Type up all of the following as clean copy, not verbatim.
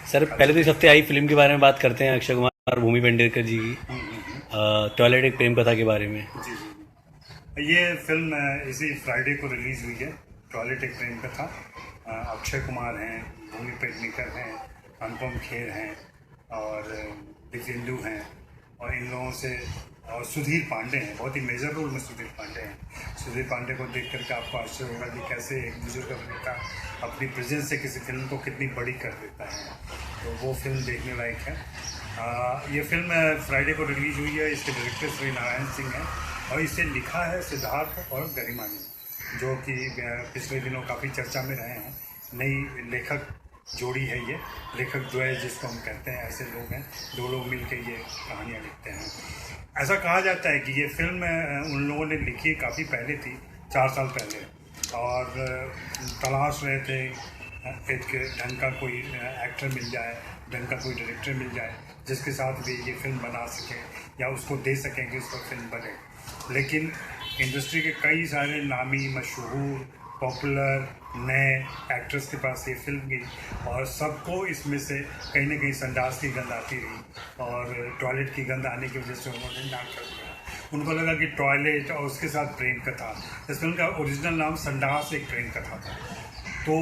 Sir पहले तो इस हफ्ते आई फिल्म के बारे में बात करते हैं, अक्षय कुमार और भूमि पेडनेकर जी की टॉयलेट एक प्रेम कथा के बारे में। जी जी जी। ये फिल्म इसी फ्राइडे को रिलीज़ हुई है। टॉयलेट एक प्रेम कथा। अक्षय कुमार हैं, भूमि पेडनेकर हैं, अनुपम खेर हैं और दिव्येंदु हैं और इन लोगों से और सुधीर पांडे हैं। बहुत ही मेजर रोल में सुधीर पांडे हैं। सुधीर पांडे को देख करके आपको आश्चर्य होगा कि कैसे एक बुजुर्ग अभिनेता अपनी प्रेजेंस से किसी फिल्म को कितनी बड़ी कर देता है। तो वो फिल्म देखने लायक है। ये फिल्म फ्राइडे को रिलीज हुई है। इसके डायरेक्टर श्री नारायण सिंह हैं और इसे लिखा है सिद्धार्थ और गरिमा ने, जो कि पिछले दिनों काफ़ी चर्चा में रहे हैं। नई लेखक जोड़ी है ये। लेखक जो है जिसको हम कहते हैं, ऐसे लोग हैं दो लोग मिलकर ये कहानियाँ लिखते हैं। ऐसा कहा जाता है कि ये फिल्म उन लोगों ने लिखी काफ़ी पहले थी, 4 साल पहले, और तलाश रहे थे एक ढंग का कोई एक्टर मिल जाए, ढंग का कोई डायरेक्टर मिल जाए जिसके साथ भी ये फिल्म बना सकें या उसको दे सकें कि उस पर फिल्म बने। लेकिन इंडस्ट्री के कई सारे नामी, मशहूर, पॉपुलर नए एक्टर्स के पास ये फिल्म गई और सबको इसमें से कहीं ना कहीं संडास की गंध आती रही और टॉयलेट की गंध आने की वजह से उन्होंने ना कर दिया। उनको लगा कि टॉयलेट और उसके साथ प्रेम कथा। इस फिल्म का ओरिजिनल नाम संडास एक प्रेम कथा था। तो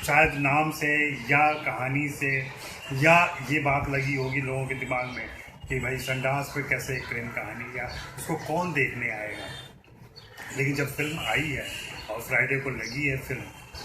शायद नाम से या कहानी से या ये बात लगी होगी लोगों के दिमाग में कि भाई संडास पे कैसे एक प्रेम कहानी, या उसको कौन देखने आएगा। लेकिन जब फिल्म आई है और फ्राइडे को लगी है फिल्म,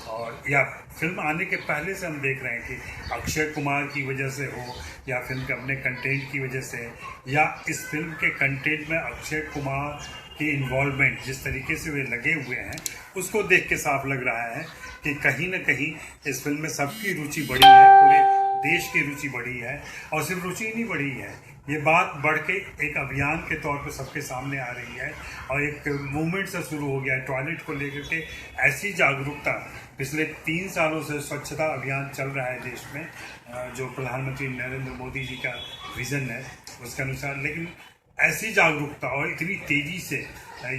और या फिल्म आने के पहले से हम देख रहे हैं कि अक्षय कुमार की वजह से हो या फिल्म के अपने कंटेंट की वजह से, या इस फिल्म के कंटेंट में अक्षय कुमार की इन्वॉल्वमेंट जिस तरीके से वे लगे हुए हैं, उसको देख के साफ लग रहा है कि कहीं ना कहीं इस फिल्म में सबकी रुचि बढ़ी है, पूरे देश की रुचि बढ़ी है। और सिर्फ रुचि नहीं बढ़ी है, ये बात बढ़ के एक अभियान के तौर पर सबके सामने आ रही है और एक मूवमेंट से शुरू हो गया है टॉयलेट को लेकर के। ऐसी जागरूकता पिछले 3 सालों से स्वच्छता अभियान चल रहा है देश में, जो प्रधानमंत्री नरेंद्र मोदी जी का विज़न है उसके अनुसार। लेकिन ऐसी जागरूकता और इतनी तेज़ी से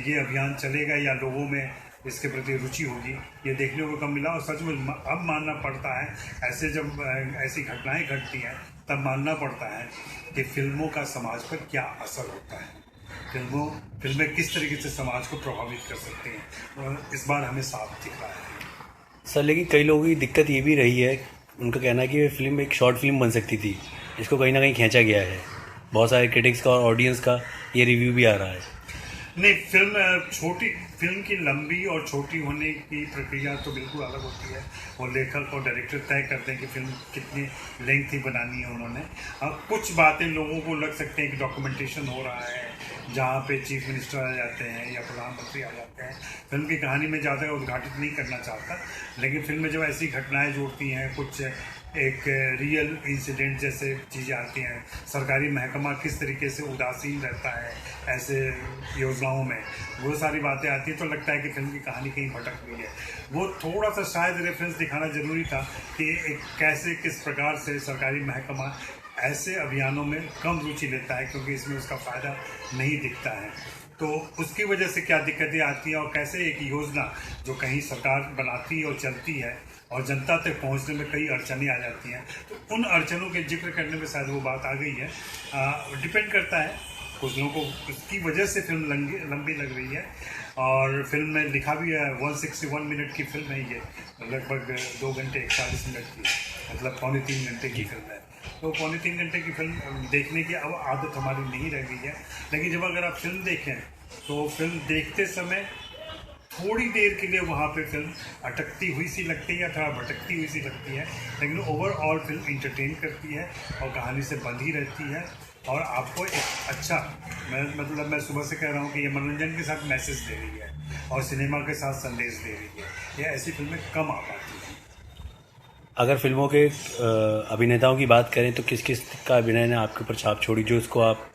ये अभियान चलेगा या लोगों में इसके प्रति रुचि होगी, ये देखने को कम मिला। और सच में अब मानना पड़ता है, ऐसे जब ऐसी घटनाएं घटती हैं तब मानना पड़ता है कि फिल्मों का समाज पर क्या असर होता है। फिल्में किस तरीके से समाज को प्रभावित कर सकती हैं, और इस बार हमें साफ दिख रहा है। सर लेकिन कई लोगों की दिक्कत ये भी रही है, उनका कहना है कि ये फिल्म एक शॉर्ट फिल्म बन सकती थी, इसको कहीं ना कहीं खींचा गया है। बहुत सारे क्रिटिक्स का और ऑडियंस का ये रिव्यू भी आ रहा है। नहीं, फिल्म की लंबी और छोटी होने की प्रक्रिया तो बिल्कुल अलग होती है। वो लेखक और डायरेक्टर तय करते हैं कि फिल्म कितनी लेंथी बनानी है उन्होंने। कुछ बातें लोगों को लग सकते हैं कि डॉक्यूमेंटेशन हो रहा है, जहाँ पे चीफ मिनिस्टर आ जाते हैं या प्रधानमंत्री आ जाते हैं। फिल्म की कहानी में ज़्यादा उद्घाटित नहीं करना चाहता, लेकिन फिल्म में जब ऐसी घटनाएं जोड़ती हैं, कुछ एक रियल इंसिडेंट जैसे चीज़ें आती हैं, सरकारी महकमा किस तरीके से उदासीन रहता है ऐसे योजनाओं में, वो सारी बातें आती हैं, तो लगता है कि फिल्म की कहानी कहीं भटक गई है। वो थोड़ा सा शायद रेफरेंस दिखाना जरूरी था कि एक कैसे किस प्रकार से सरकारी महकमा ऐसे अभियानों में कम रुचि लेता है, क्योंकि इसमें उसका फ़ायदा नहीं दिखता है। तो उसकी वजह से क्या दिक्कतें आती हैं और कैसे एक योजना जो कहीं सरकार बनाती और चलती है और जनता तक पहुंचने में कई अड़चनें आ जाती हैं, तो उन अड़चनों के जिक्र करने में शायद वो बात आ गई है। डिपेंड करता है, कुछ लोगों को उसकी वजह से फिल्म लंबी लग रही है। और फिल्म में लिखा भी है 161 मिनट की फिल्म है ये, लगभग 2 घंटे 41 मिनट की, मतलब 2.25 घंटे की फिल्म है। तो 2.25 घंटे की फिल्म देखने की अब आदत हमारी नहीं रह गई है। लेकिन जब अगर आप फिल्म देखें तो फिल्म देखते समय थोड़ी देर के लिए वहाँ पे फिल्म अटकती हुई सी लगती है या थोड़ा भटकती हुई सी लगती है, लेकिन ओवरऑल फिल्म इंटरटेन करती है और कहानी से बंधी रहती है और आपको एक अच्छा, मैं सुबह से कह रहा हूँ कि ये मनोरंजन के साथ मैसेज दे रही है और सिनेमा के साथ संदेश दे रही है। ये ऐसी फिल्में कम आ पाती हैं। अगर फिल्मों के अभिनेताओं की बात करें तो किस किस का अभिनय ने आपके ऊपर छाप छोड़ी, जो उसको आप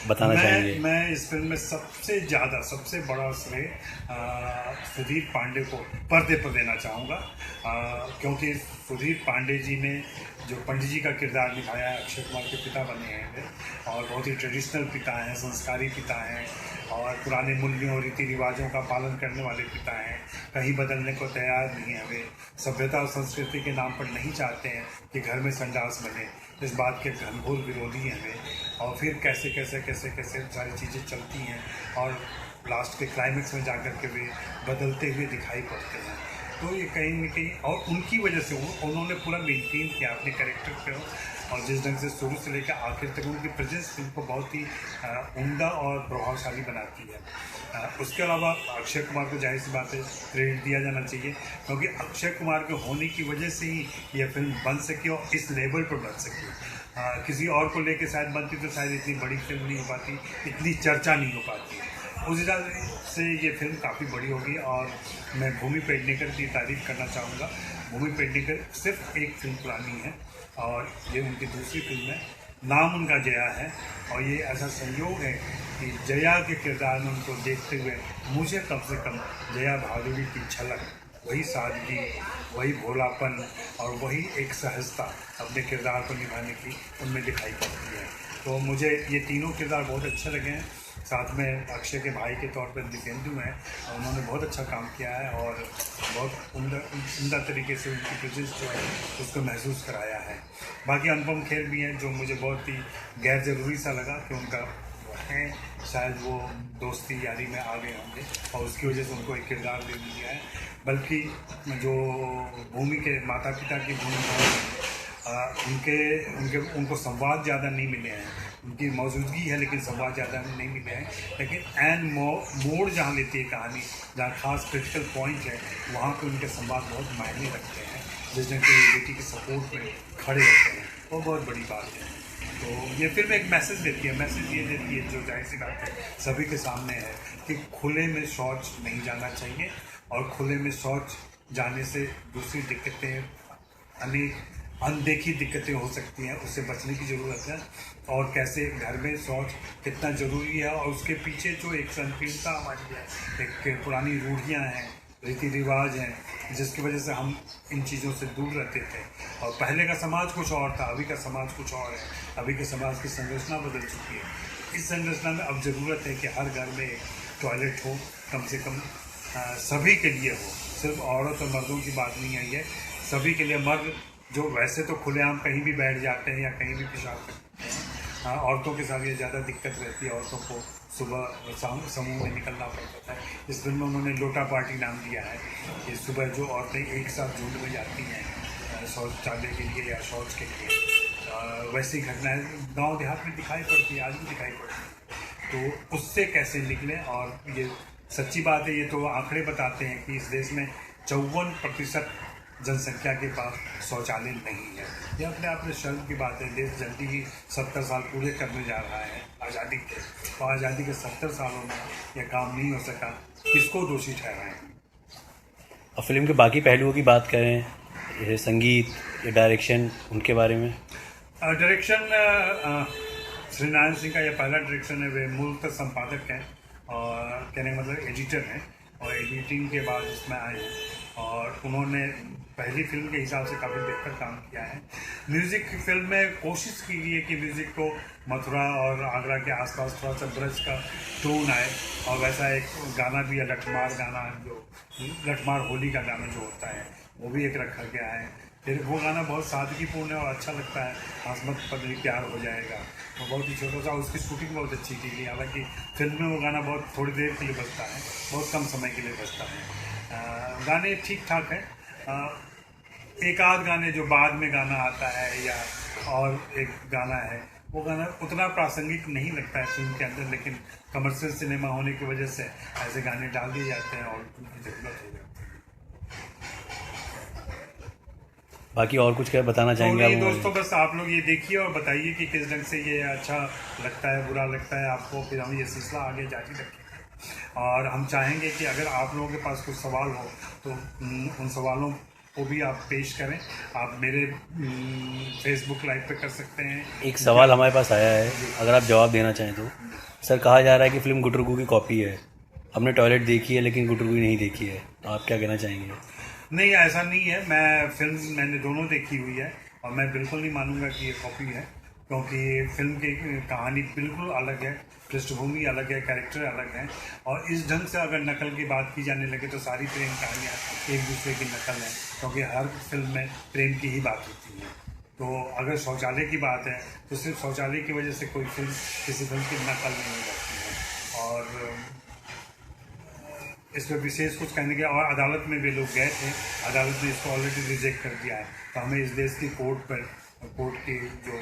बताना चाहेंगे? मैं इस फिल्म में सबसे बड़ा श्रेय सुधीर पांडे को पर्दे पर देना चाहूँगा, क्योंकि सुधीर पांडे जी ने जो पंडित जी का किरदार निभाया है, अक्षय कुमार के पिता बने हैं वे, और बहुत ही ट्रेडिशनल पिता हैं, संस्कारी पिता हैं और पुराने मूल्यों और रीति रिवाजों का पालन करने वाले पिता हैं। कहीं बदलने को तैयार नहीं है वे, सभ्यता और संस्कृति के नाम पर नहीं चाहते हैं कि घर में संडास बने, इस बात के घनघोर विरोधी हैं वे। और फिर कैसे कैसे कैसे कैसे सारी चीज़ें चलती हैं और लास्ट के क्लाइमेक्स में जाकर के वे बदलते हुए दिखाई पड़ते हैं। तो ये कहीं न कहीं और उनकी वजह से उन्होंने पूरा मेंटेन किया अपने कैरेक्टर को, और जिस ढंग से शुरू से लेकर आखिर तक उनकी प्रेजेंस फिल्म को बहुत ही उम्दा और प्रभावशाली बनाती है। उसके अलावा अक्षय कुमार को जाहिर सी बात है क्रेडिट दिया जाना चाहिए, क्योंकि अक्षय कुमार के होने की वजह से ही यह फिल्म बन सकी और इस लेवल पर बन सकी। किसी और को लेकर शायद बनती तो शायद इतनी बड़ी फिल्म नहीं हो पाती, इतनी चर्चा नहीं हो पाती। उस हिसाब से ये फिल्म काफ़ी बड़ी होगी और मैं भूमि पेडनेकर की तारीफ करना चाहूँगा। भूमि पेडनेकर सिर्फ एक फिल्म पुरानी है और ये उनकी दूसरी फिल्म है। नाम उनका जया है और ये ऐसा संयोग है कि जया के किरदार में उनको देखते हुए मुझे कम से कम जया भादुड़ी की झलक, वही सादगी, वही भोलापन और वही एक सहजता अपने किरदार को निभाने की उनमें दिखाई पड़ती है। तो मुझे ये तीनों किरदार बहुत अच्छे लगे हैं। साथ में अक्षय के भाई के तौर पर दिपेंदु हैं, उन्होंने बहुत अच्छा काम किया है और बहुत उम्दा तरीके से उनकी प्रेजेंस जो है उसको महसूस कराया है। बाकी अनुपम खेर भी हैं जो मुझे बहुत ही गैर ज़रूरी सा लगा कि उनका है, शायद वो दोस्ती यारी में आ गए होंगे और उसकी वजह से उनको एक किरदार दे दिया है। बल्कि जो भूमि के माता पिता की भूमिका उनको संवाद ज़्यादा नहीं मिले हैं, उनकी मौजूदगी है लेकिन संवाद ज़्यादा नहीं मिले हैं। लेकिन एन मोड़ जहाँ लेती है कहानी, जहाँ खास क्रिटिकल पॉइंट है, वहाँ पे उनके संवाद बहुत मायने रखते हैं, जिस ढंग से बेटी के सपोर्ट में खड़े रहते हैं, वो बहुत बड़ी बात है। तो ये फिल्म एक मैसेज देती है, मैसेज ये देती है जो जाहिर सी बात है सभी के सामने है कि खुले में शौच नहीं जाना चाहिए और खुले में शौच जाने से दूसरी दिक्कतें, अनदेखी दिक्कतें हो सकती हैं, उससे बचने की ज़रूरत है। और कैसे घर में शौच कितना ज़रूरी है और उसके पीछे जो एक संकीर्णता हमारी है, एक पुरानी रूढ़ियाँ हैं, रीति रिवाज हैं, जिसकी वजह से हम इन चीज़ों से दूर रहते थे। और पहले का समाज कुछ और था, अभी का समाज कुछ और है। अभी के समाज की संरचना बदल चुकी है। इस संरचना में अब ज़रूरत है कि हर घर में एक टॉयलेट हो, कम से कम सभी के लिए हो। सिर्फ औरत और मर्दों की बात नहीं है, ये सभी के लिए। मर्द जो वैसे तो खुलेआम कहीं भी बैठ जाते हैं या कहीं भी पेशाब करते हैं, औरतों के साथ ये ज़्यादा दिक्कत रहती है। औरतों को सुबह समूह में निकलना पड़ता है। इस फिल्म में उन्होंने लोटा पार्टी नाम दिया है कि सुबह जो औरतें एक साथ झुंड में जाती हैं शौचालय के लिए या शौच के लिए, वैसी घटनाएं गांव देहात में दिखाई पड़ती है, आज भी दिखाई पड़ती है। तो उससे कैसे निकलें, और ये सच्ची बात है, ये तो आंकड़े बताते हैं कि इस देश में 54% जनसंख्या के पास शौचालय नहीं है। ये अपने आप में शर्म की बात है। देश जल्दी ही 70 साल पूरे करने जा रहा है आज़ादी के, और आज़ादी के 70 सालों में यह काम नहीं हो सका। किसको दोषी ठहराएं? और फिल्म के बाकी पहलुओं की बात करें, ये संगीत, ये डायरेक्शन, उनके बारे में। डायरेक्शन श्री नारायण सिंह का यह पहला डायरेक्शन है। वे मूलतः संपादक हैं और कहने का मतलब एडिटर हैं, और एडिटिंग के बाद इसमें आए हैं और उन्होंने पहली फिल्म के हिसाब से काफ़ी बेहतर काम किया है। म्यूज़िक की फिल्म में कोशिश की गई है कि म्यूज़िक को मथुरा और आगरा के आसपास थोड़ा सा ब्रज का टोन आए, और वैसा एक गाना भी है, लठमार गाना, जो लठमार होली का गाना जो होता है वो भी एक रखा गया है। फिर वो गाना बहुत सादगीपूर्ण है और अच्छा लगता है, आसमत पगली प्यार हो जाएगा, वो बहुत ही छोटा सा, उसकी शूटिंग बहुत अच्छी की गई। हालांकि फिल्म में वो गाना बहुत थोड़ी देर के लिए बजता है, बहुत कम समय के लिए बजता है। गाने ठीक ठाक हैं। एक आध गाने जो बाद में गाना आता है या और एक गाना है, वो गाना उतना प्रासंगिक नहीं लगता है फिल्म के अंदर, लेकिन कमर्शियल सिनेमा होने की वजह से ऐसे गाने डाल दिए जाते हैं और उनकी ज़रूरत हो जाती है। बाकी और कुछ क्या बताना चाहेंगे तो आप? दोस्तों बस आप लोग ये देखिए और बताइए कि किस ढंग से ये अच्छा लगता है, बुरा लगता है आपको, फिर हम ये सिलसिला आगे जारी रखेंगे। और हम चाहेंगे कि अगर आप लोगों के पास कुछ सवाल हो तो उन सवालों को भी आप पेश करें। आप मेरे फेसबुक लाइव पे कर सकते हैं। एक सवाल हमारे पास आया है, अगर आप जवाब देना चाहें तो। सर, कहा जा रहा है कि फिल्म गुटरगू की कॉपी है। हमने टॉयलेट देखी है लेकिन गुटरगू नहीं देखी है, तो आप क्या कहना चाहेंगे? नहीं, ऐसा नहीं है। मैंने दोनों देखी हुई है और मैं बिल्कुल नहीं मानूंगा कि ये कॉपी है, क्योंकि फिल्म की कहानी बिल्कुल अलग है, पृष्ठभूमि अलग है, कैरेक्टर अलग है। और इस ढंग से अगर नकल की बात की जाने लगे तो सारी प्रेम कहानियाँ एक दूसरे की नकल हैं, क्योंकि हर फिल्म में प्रेम की ही बात होती है। तो अगर शौचालय की बात है तो सिर्फ शौचालय की वजह से कोई फिल्म किसी फिल्म की नकल नहीं हो जाती है। और इस पर विशेष कुछ कहने के, और अदालत में भी लोग गए थे, अदालत ने इसको ऑलरेडी रिजेक्ट कर दिया है। तो हमें इस देश की कोर्ट की जो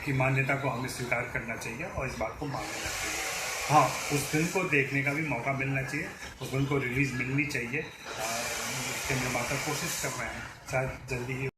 की मान्यता को हमें स्वीकार करना चाहिए और इस बात को मान लेना चाहिए। हाँ, उस फिल्म को देखने का भी मौका मिलना चाहिए, उस फिल्म को रिलीज़ मिलनी चाहिए। उसके निर्माता कोशिश कर रहे हैं, शायद जल्दी ही